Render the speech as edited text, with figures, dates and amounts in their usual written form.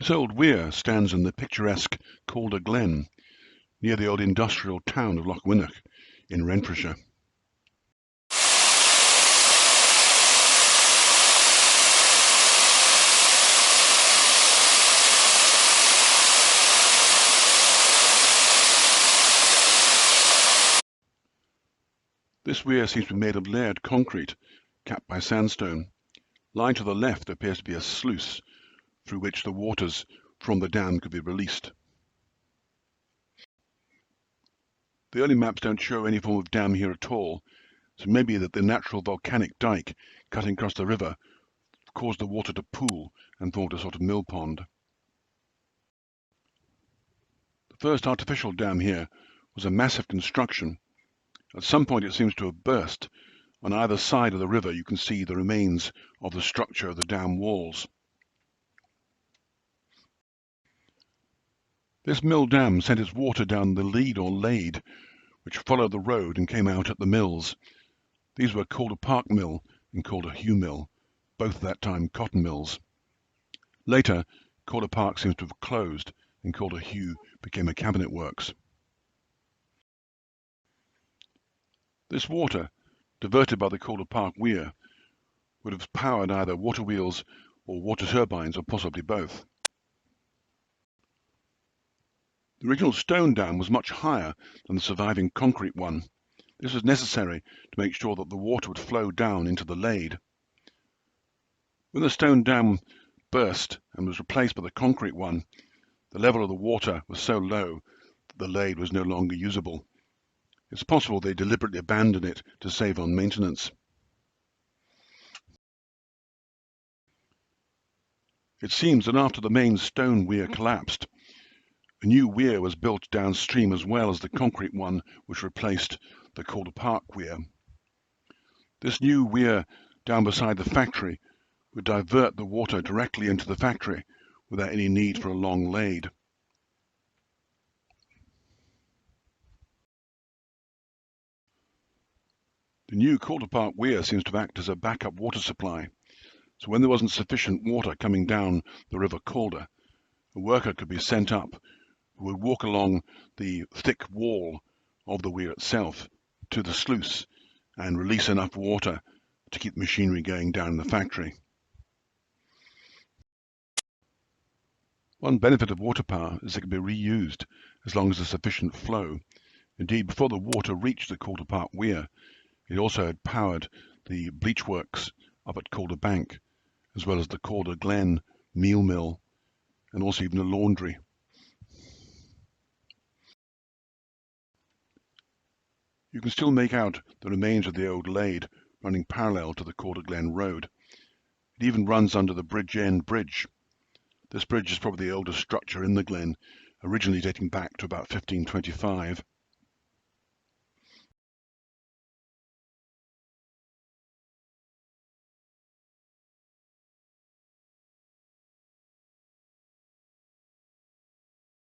This old weir stands in the picturesque Calder Glen, near the old industrial town of Lochwinnoch in Renfrewshire. This weir seems to be made of layered concrete, capped by sandstone. Lying to the left there appears to be a sluice through which the waters from the dam could be released. The early maps don't show any form of dam here at all, so it may be that the natural volcanic dyke cutting across the river caused the water to pool and formed a sort of mill pond. The first artificial dam here was a massive construction. At some point it seems to have burst. On either side of the river you can see the remains of the structure of the dam walls. This mill dam sent its water down the Lade or Lade, which followed the road and came out at the mills. These were Calderpark Mill and Calderheugh Mill, both at that time cotton mills. Later, Calderpark seems to have closed and Calderheugh became a cabinet works. This water, diverted by the Calderpark Weir, would have powered either water wheels or water turbines, or possibly both. The original stone dam was much higher than the surviving concrete one. This was necessary to make sure that the water would flow down into the Lade. When the stone dam burst and was replaced by the concrete one, the level of the water was so low that the Lade was no longer usable. It's possible they deliberately abandoned it to save on maintenance. It seems that after the main stone weir collapsed, a new weir was built downstream as well as the concrete one which replaced the Calderpark Weir. This new weir down beside the factory would divert the water directly into the factory without any need for a long Lade. The new Calderpark Weir seems to act as a backup water supply, so when there wasn't sufficient water coming down the River Calder, a worker could be sent up who would walk along the thick wall of the weir itself to the sluice and release enough water to keep the machinery going down in the factory. One benefit of water power is it can be reused as long as there's sufficient flow. Indeed, before the water reached the Calderpark Weir, it also had powered the bleach works up at Calder Bank, as well as the Calder Glen meal mill, and also even a laundry. You can still make out the remains of the old Lade running parallel to the Calder Glen road. It even runs under the Bridge End Bridge. This bridge is probably the oldest structure in the glen, originally dating back to about 1525.